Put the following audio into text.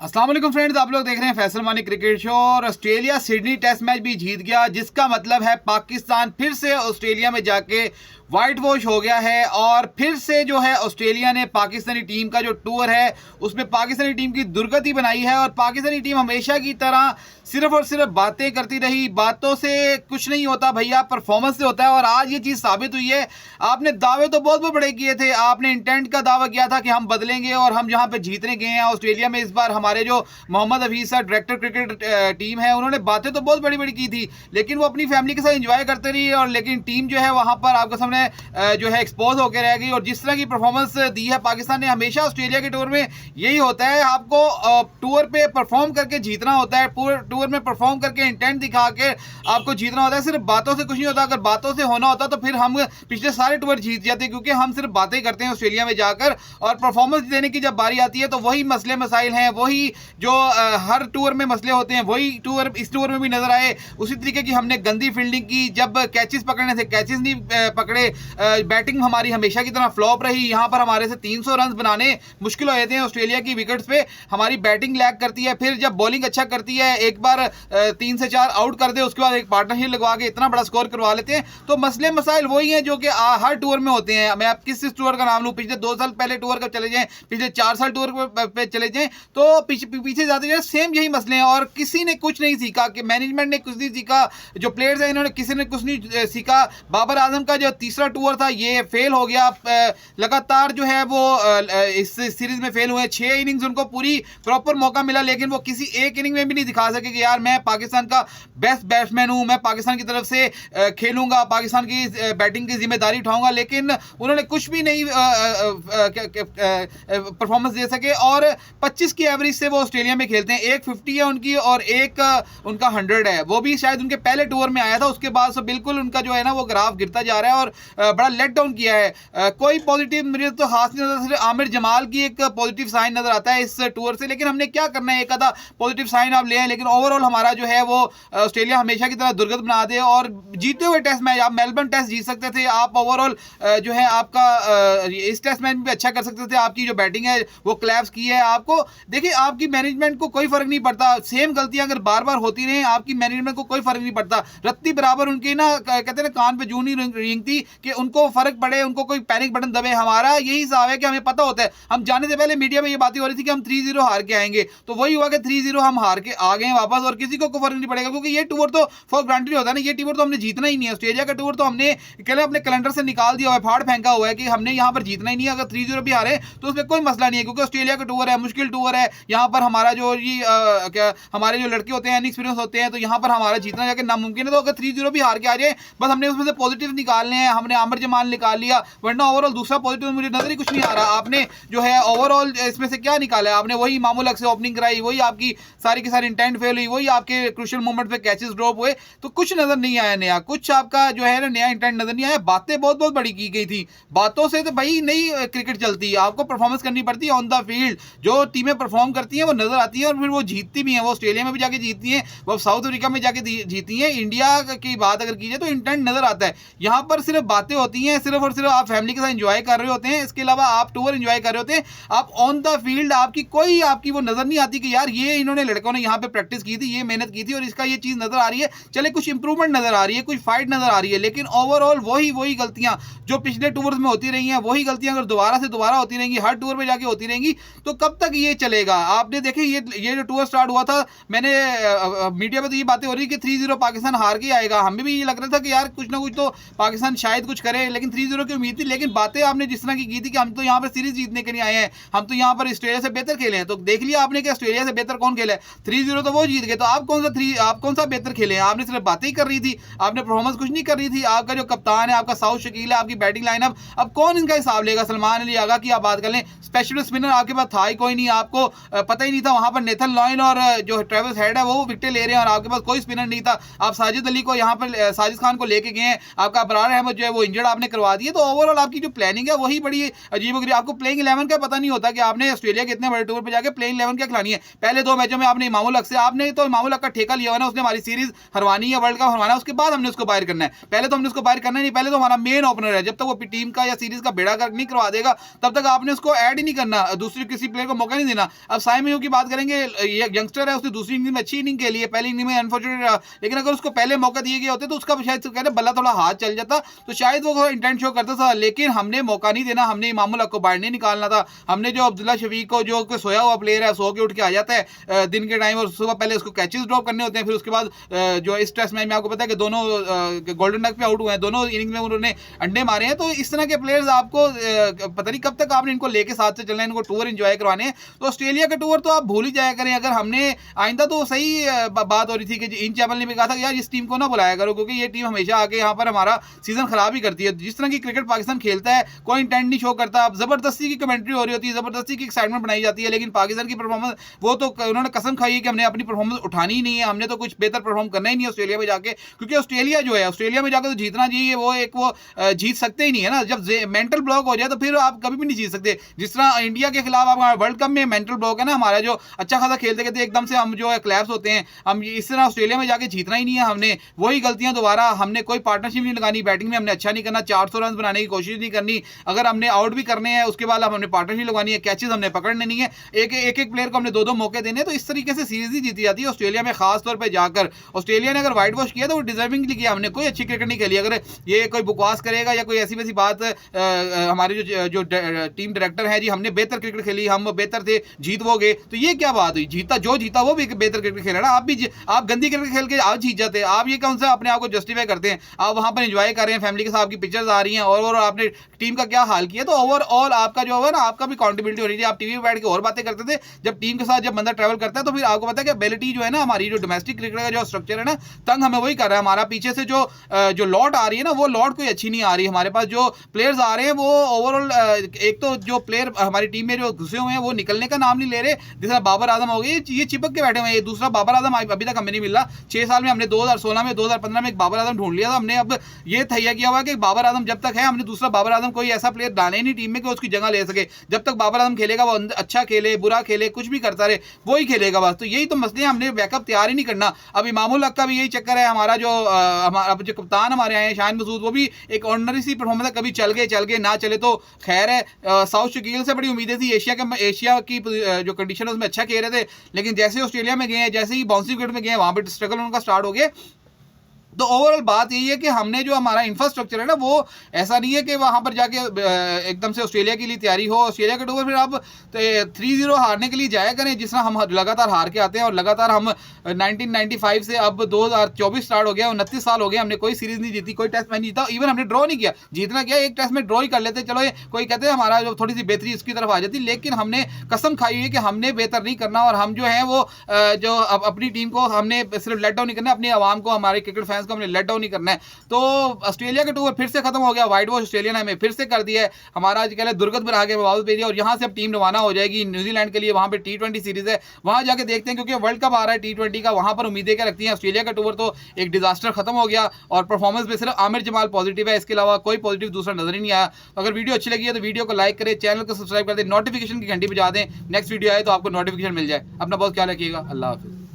अस्सलाम वालेकुम फ्रेंड्स, आप लोग देख रहे हैं फैसल मानी क्रिकेट शो। और ऑस्ट्रेलिया सिडनी टेस्ट मैच भी जीत गया, जिसका मतलब है पाकिस्तान फिर से ऑस्ट्रेलिया में जाके वाइट वॉश हो गया है। और फिर से जो है ऑस्ट्रेलिया ने पाकिस्तानी टीम का जो टूर है उसमें पाकिस्तानी टीम की दुर्गति बनाई है। और पाकिस्तानी टीम हमेशा की तरह सिर्फ और सिर्फ बातें करती रही। बातों से कुछ नहीं होता भैया, परफॉर्मेंस से होता है। और आज ये चीज़ साबित हुई है। आपने दावे तो बहुत बहुत बड़े किए थे, आपने इंटेंट का दावा किया था कि हम बदलेंगे और हम जहाँ पे जीतने गए हैं ऑस्ट्रेलिया में। इस बार हमारे जो Mohammad Hafeez sir director cricket team है, उन्होंने बातें तो बहुत बड़ी बड़ी की थी, लेकिन वो अपनी फैमिली के साथ एंजॉय करते रही। और लेकिन टीम जो है वहां पर आपके सामने जो है एक्सपोज होकर रह गई। और जिस तरह की परफॉर्मेंस दी है पाकिस्तान ने, हमेशा ऑस्ट्रेलिया के टूर में यही होता है, आपको टूर पे परफॉर्म करके जीतना होता है। टूर में परफॉर्म करके इंटेंट दिखा के आपको जीतना होता है। सिर्फ बातों से कुछ नहीं होता। अगर बातों से होना होता तो फिर हम पिछले सारे टूर जीत जाते, क्योंकि हम सिर्फ बातें करते हैं ऑस्ट्रेलिया में जाकर, और परफॉर्मेंस देने की जब बारी आती है तो वही मसले मसाइल हैं, वही जो हर टूर में मसले होते हैं, वही टूर इस टूर में भी नजर आए। उसी तरीके की हमने गंदी फील्डिंग की, जब कैचेस पकड़ने थे कैचेस नहीं पकड़े। बैटिंग हमारी हमेशा की तरह फ्लॉप रही। यहां पर हमारे से 300 रन बनाने मुश्किल हो जाते हैं ऑस्ट्रेलिया की विकेट्स पे। हमारी बैटिंग लैग करती है, फिर जब बॉलिंग अच्छा करती है, एक बार 3 से 4 आउट कर दे, उसके बाद एक पार्टनरशिप लगवा के इतना बड़ा स्कोर करवा लेते हैं। तो मसले मसाइल वही हैं जो कि हर टूर में होते हैं। मैं आप किस टूर का नाम लूं, पिछले 2 साल पहले टूर का चले जाएं, पिछले 4 साल टूर पे चले जाएं, तो पीछे जाते जाए सेम यही मसले हैं। और किसी ने कुछ नहीं सीखा, कि मैनेजमेंट ने कुछ नहीं सीखा, जो प्लेयर्स हैं इन्होंने किसी ने कुछ नहीं सीखा। बाबर आजम का जो तीसरा टूर था ये फेल हो गया। लगातार जो है वो इस सीरीज में फेल हुए। 6 इनिंग्स उनको पूरी प्रॉपर मौका मिला, लेकिन वो किसी एक इनिंग में भी नहीं दिखा सके कि यार मैं पाकिस्तान का बेस्ट बैट्समैन हूं, मैं पाकिस्तान की तरफ से खेलूंगा, पाकिस्तान की बैटिंग की जिम्मेदारी उठाऊंगा। लेकिन उन्होंने कुछ भी नहीं परफॉर्मेंस दे सके। और 25 की एवरेज से वो ऑस्ट्रेलिया में खेलते हैं। एक 50 है उनकी और एक उनका 100 है। वो भी शायद उनके पहले टूर में आया था, उसके बाद से बिल्कुल उनका जो है ना वो ग्राफ गिरता जा रहा है और बड़ा लेट डाउन किया है। कोई पॉजिटिव मुझे तो हाथ नहीं नजर, सिर्फ आमिर जमाल की एक पॉजिटिव साइन नजर आता है इस टूर से। लेकिन हमने क्या करना है, एक आधा पॉजिटिव साइन आप ले आए, लेकिन ओवरऑल हमारा जो है वो ऑस्ट्रेलिया हमेशा की तरह दुर्गत बना दे। और जीते हुए टेस्ट मैच, आप मेलबर्न टेस्ट जीत सकते थे, आप ओवरऑल जो है आपका इस टेस्ट मैच में भी अच्छा कर सकते थे। आपकी जो बैटिंग है वो क्लैप्स की है। आपको देखिए, आपकी मैनेजमेंट को कोई फर्क नहीं पड़ता। सेम गलतियां अगर बार बार होती रही, आपकी मैनेजमेंट को कोई फर्क नहीं पड़ता। रत्ती बराबर उनकी ना कहते हैं ना कान पे जूं नहीं रेंगती कि उनको फर्क पड़े, उनको कोई पैनिक बटन दबे। हमारा यही हिसाब है कि हमें पता होता है, हम जाने से पहले मीडिया में ये बातें हो रही थी कि हम 3-0 हार के आएंगे, तो वही हुआ कि 3-0 हम हार के आ गए वापस। और किसी को फर्क नहीं पड़ेगा, क्योंकि ये टूर तो फॉर ग्रांटेड होता है ना। ये टूर तो हमने जीतना ही नहीं है। ऑस्ट्रेलिया का टूर तो हमने अपने कैलेंडर से निकाल दिया हुआ है, फाड़ फेंका हुआ है कि हमने यहाँ पर जीतना ही नहीं है। अगर 3-0 भी हारे तो उसमें कोई मसला नहीं है, क्योंकि ऑस्ट्रेलिया का टूर है, मुश्किल टूर है। यहाँ पर हमारा जो हमारे जो लड़के होते हैं इनएक्सपीरियंस होते हैं, तो यहाँ पर हमारा जीतना जाकर नामुमकिन है। तो अगर 3-0 भी हार के आ जाए, बस हमने उसमें से पॉजिटिव निकालने हैं। हमने आमिर जमान निकाल लिया, वरना ओवरऑल दूसरा पॉजिटिव मुझे नजर ही कुछ नहीं आ रहा। आपने जो है ओवरऑल इसमें से क्या निकाला है, आपने वही मामूल हक से ओपनिंग कराई, वही आपकी सारी की सारी इंटेंट फेल हुई, वही आपके क्रूशियल मोमेंट पे कैचेस ड्रॉप हुए, तो कुछ नजर नहीं आया नया। कुछ आपका जो है ना नया इंटेंट नजर नहीं आया। बातें बहुत बहुत बड़ी की गई थी, बातों से तो भाई नहीं क्रिकेट चलती। आपको परफॉर्मेंस करनी पड़ती है ऑन द फील्ड। जो टीमें परफॉर्म करती हैं वो नजर आती है और फिर वो जीतती भी हैं। वो ऑस्ट्रेलिया में भी जाके जीतती हैं, वो साउथ अफ्रीका में जाके जीती हैं। इंडिया की बात अगर की जाए तो इंटेंट नजर आता है। यहाँ पर सिर्फ बातें होती हैं, सिर्फ और सिर्फ आप फैमिली के साथ एंजॉय कर रहे होते हैं। इसके अलावा आप टूर एंजॉय कर रहे होते हैं। आप ऑन द फील्ड आपकी वो नजर नहीं आती कि यार ये इन्होंने लड़कों ने यहाँ पे प्रैक्टिस की थी, ये मेहनत की थी और इसका ये चीज नजर आ रही है। चले कुछ इंप्रूवमेंट नजर आ रही है, कुछ फाइट नजर आ रही है, लेकिन ओवरऑल वही गलतियां जो पिछले टूर्स में होती रही हैं, वही गलतियां अगर दोबारा से दोबारा होती रहेंगी, हर टूर में जाके होती रहेंगी, तो कब तक ये चलेगा। आपने देखे ये जो टूर स्टार्ट हुआ था, मैंने मीडिया में तो ये बातें हो रही कि 3-0 पाकिस्तान हार के आएगा। हमें भी ये लग रहा था कि यार कुछ ना कुछ तो पाकिस्तान शायद कुछ करे, लेकिन 3-0 की उम्मीद थी। लेकिन बातें आपने जिस तरह की थी कि हम तो यहाँ पर सीरीज जीतने के लिए आए हैं, हम तो यहाँ पर ऑस्ट्रेलिया से बेहतर खेले हैं, तो देख लिया आपने कि ऑस्ट्रेलिया से बेहतर कौन खेला है। 3-0 तो वो जीत गए, तो आप कौन सा बेहतर खेले हैं। आपने सिर्फ बातें ही कर रही थी, आपने परफॉर्मेंस कुछ नहीं कर रही थी। आपका जो कप्तान है, आपका साउथ शकील है, आपकी बैटिंग लाइनअप, अब कौन इनका हिसाब लेगा। सलमान अली आगा की आप बात कर लें, स्पेशल स्पिनर आपके पास था ही कोई नहीं, आपको पता ही नहीं था। वहां पर नेथन लॉयन और जो ट्रेविस हेड है वो विकेट ले रहे हैं और आपके पास कोई स्पिनर नहीं था। आप साजिद अली को यहाँ पर साजिद खान को लेके गए हैं, आपका अबरार अहमद जो है वो इंजर्ड आपने करवा दिए, तो ओवरऑल आपकी जो प्लानिंग है वही बड़ी अजीबोगरीब। आपको प्लेइंग 11 का पता नहीं होता कि आपने ऑस्ट्रेलिया के इतने बड़े टूर पे जाके प्लेइंग 11 क्या खिलानी है। पहले 2 मैचों में आपने इमामुल हक से, आपने तो इमामुल हक का ठेका लिया हुआ ना, उसने हमारी सीरीज हरवानी है, वर्ल्ड कप हरवाना, उसके बाद हमने उसको बाहर करना है। पहले तो हमने उसको बाहर करना नहीं, पहले तो हमारा मेन ओपनर है, जब तक वो टीम का या सीरीज का बेड़ा गर्क नहीं करवा देगा तब तक आपने उसको ऐड ही नहीं करना, दूसरी किसी प्लेयर को मौका नहीं देना। अब साइम अयूब की बात करेंगे, ये यंगस्टर है, उसने दूसरी इनिंग में अच्छी इनिंग खेली है, पहली इनिंग में अनफॉर्चुनेट रहा, लेकिन अगर उसको पहले मौका दिए गए होते तो उसका शायद कहते बल्ला थोड़ा हाथ चल जाता, तो शायद वो इंटेंट शो करता था। लेकिन हमने मौका नहीं देना, हमने इमामुल हक को बाहर नहीं निकालना था। हमने जो अब्दुल्ला शफीक को, जो सोया हुआ प्लेयर है, सो के उठ के आ जाता है दिन के टाइम, और सुबह पहले उसको कैचेस ड्रॉप करने होते हैं, फिर उसके बाद जो इस टेस्ट मैच में आपको पता है कि दोनों गोल्डन डक पे आउट हुए हैं, दोनों इनिंग में उन्होंने अंडे मारे हैं। तो इस तरह के प्लेयर्स आपको पता नहीं कब तक आपने इनको लेके साथ से चलना है, इनको टूर एंजॉय करवाने हैं। तो ऑस्ट्रेलिया का टूर तो आप भूल ही जाया करें। अगर हमने आइंदा, तो सही बात हो रही थी कि इन चैनल ने भी कहा था कि यार इस टीम को ना बुलाया करो, क्योंकि ये टीम हमेशा आके यहाँ पर हमारा सीजन खराब ही करती है। जिस तरह की क्रिकेट पाकिस्तान खेलता है, कोई इंटेंट नहीं शो करता, अब जबरदस्ती की कमेंट्री हो रही होती है, जबरदस्ती की एक्साइटमेंट बनाई जाती है, लेकिन पाकिस्तान की परफॉर्मेंस, वो तो उन्होंने कसम खाई है कि हमने अपनी परफॉर्मेंस उठानी ही नहीं है, हमने तो कुछ बेहतर परफॉर्म करना ही नहीं है ऑस्ट्रेलिया में जाके, क्योंकि ऑस्ट्रेलिया जो है, ऑस्ट्रेलिया में जाकर तो जीतना चाहिए, वो एक वो जीत सकते ही नहीं है ना। जब मेंटल ब्लॉक हो जाए तो फिर आप कभी भी नहीं जीत सकते। जिस तरह इंडिया के खिलाफ आप वर्ल्ड कप में मेंटल ब्लॉक है ना हमारा, जो अच्छा खासा खेलते खेलते एकदम से हम जो है क्लैप्स होते हैं, हम इस तरह ऑस्ट्रेलिया में जाके जीतना ही नहीं है। हमने वही गलतियां दोबारा, हमने कोई पार्टनरशिप नहीं लगानी, बैटिंग में हमने अच्छा नहीं करना, 400 रन बनाने की कोशिश नहीं करनी, अगर हमने आउट भी करने हैं उसके बाद हमने पार्टनरशिप लगवानी है, कैचेस हमने पकड़ने नहीं है, एक प्लेयर को हमने 2-2 मौके देने। तो इस तरीके से सीरीज ही जीती जाती है ऑस्ट्रेलिया में, खास तौर पर जाकर। ऑस्ट्रेलिया ने अगर व्हाइट वॉश किया तो वो डिजर्विंगली किया, हमने कोई अच्छी क्रिकेट नहीं खेली। अगर ये कोई बकवास करेगा या कोई ऐसी वैसी बात, हमारे जो टीम डायरेक्टर है जी, हमने बेहतर क्रिकेट खेली, हम बेहतर थे, जीत वो गए, तो ये क्या बात हुई? जो जीता वो भी बेहतर क्रिकेट खेला ना, आप गंदी क्रिकेट खेल के आप जीत जाते हैं। आप ये कौन सा अपने आप को जस्टिफाई करते हैं? आप वहां पर एंजॉय कर रहे हैं, फैमिली के साथ आपकी पिक्चर्स आ रही हैं, और आपने टीम का क्या हाल किया। तो ओवरऑल आपका जो है ना, आपका भी कॉन्ट्रिब्यूटी हो रही है। आप टीवी पे बैठ के और बातें करते थे, जब टीम के साथ जब बंदा ट्रैवल करता है तो फिर आपको पता है कि एबिलिटी जो है ना, हमारी जो डोमेस्टिक क्रिकेट का जो स्ट्रक्चर है ना, तंग हमें वही कर रहा है। हमारा पीछे से जो लॉट आ रही है ना, वो लॉट कोई अच्छी नहीं आ रही। हमारे पास जो प्लेयर्स आ रहे हैं वो ओवरऑल, एक तो जो प्लेयर हमारी टीम में जो घुसे हुए हैं वो निकलने का नाम नहीं ले रहे। जैसा बाबर आजम हो गए, ये चिपक के बैठे हुए हैं। दूसरा बाबर आजम अभी तक हमें नहीं मिल रहा। 6 साल में हमने 2016 में, 2015 में एक बाबर आजम ढूंढ लिया था हमने। अब ये तैयार किया हुआ कि बाबर आजम जब तक है, हमने दूसरा बाबर आजम कोई ऐसा प्लेयर डाले ही नहीं टीम में कि उसकी जगह ले सके। जब तक बाबर आजम खेलेगा, वो अच्छा खेले बुरा खेले कुछ भी करता रहे, वो ही खेलेगा बस। तो यही तो मसले, हमने बैकअप तैयार ही नहीं करना। अब इमामुल हक का भी यही चक्कर है। हमारा जो कप्तान हमारे आए हैं शान मसूद, वो भी एक ऑर्डिनरी सी परफॉर्मेंस है, कभी चल गए ना चले तो खैर है। साउथ शकील से बड़ी उम्मीदें थी, एशिया की जो कंडीशन है उसमें अच्छा खेल रहे थे, लेकिन जैसे ऑस्ट्रेलिया में गए हैं, जैसे ही बाउंसी विकेट में गए हैं, वहां पर स्ट्रगल उनका स्टार्ट हो गया। तो ओवरऑल बात यही है कि हमने जो हमारा इंफ्रास्ट्रक्चर है ना, वो ऐसा नहीं है कि वहां पर जाके एकदम से ऑस्ट्रेलिया के लिए तैयारी हो। ऑस्ट्रेलिया के टूर फिर आप 3-0 हारने के लिए जाया करें, जिस तरह हम लगातार हार के आते हैं, और लगातार हम 1995 से अब 2024 स्टार्ट हो गया, 29 साल हो गए, हमने कोई सीरीज नहीं जीती, कोई टेस्ट मैच नहीं जीता, इवन हमने ड्रॉ नहीं किया। जीतना क्या, एक टेस्ट में ड्रॉ ही कर लेते, चलो कोई कहते हैं हमारा जो थोड़ी सी बेहतरी इसकी तरफ आ जाती, लेकिन हमने कसम खाई हुई है कि हमने बेहतर नहीं करना, और हम जो है वो जो अपनी टीम को हमने सिर्फ लेट डाउन नहीं करना, अपनी आवाम को, हमारे क्रिकेट फैंस को हमने लेट डाउन नहीं करना है। तो ऑस्ट्रेलिया का टूर फिर से खत्म हो गया, व्हाइट वॉश ऑस्ट्रेलिया ने हमें फिर से कर दिया है। हमारा आज कल दुर्गत बना के वापस भेज दिया, और यहाँ से अब टीम रवाना हो जाएगी न्यूजीलैंड के लिए। वहां पे T20 सीरीज है, वहां जाके देखते हैं, क्योंकि वर्ल्ड कप आ रहा है T20 का, वहां पर उम्मीदें क्या रखती हैं। ऑस्ट्रेलिया का टूर तो एक डिजास्टर खत्म हो गया, और परफॉर्मेंस में सिर्फ आमिर जमाल पॉजिटिव है, इसके अलावा कोई पॉजिटिव दूसरा नजर ही नहीं आया। अगर वीडियो अच्छी लगी है तो वीडियो को लाइक करें, चैनल को सब्सक्राइब कर दें, नोटिफिकेशन की घंटी बजा दें, नेक्स्ट वीडियो आए तो आपको नोटिफिकेशन मिल जाए। अपना बहुत ख्याल रखिएगा, अल्लाह हाफिज।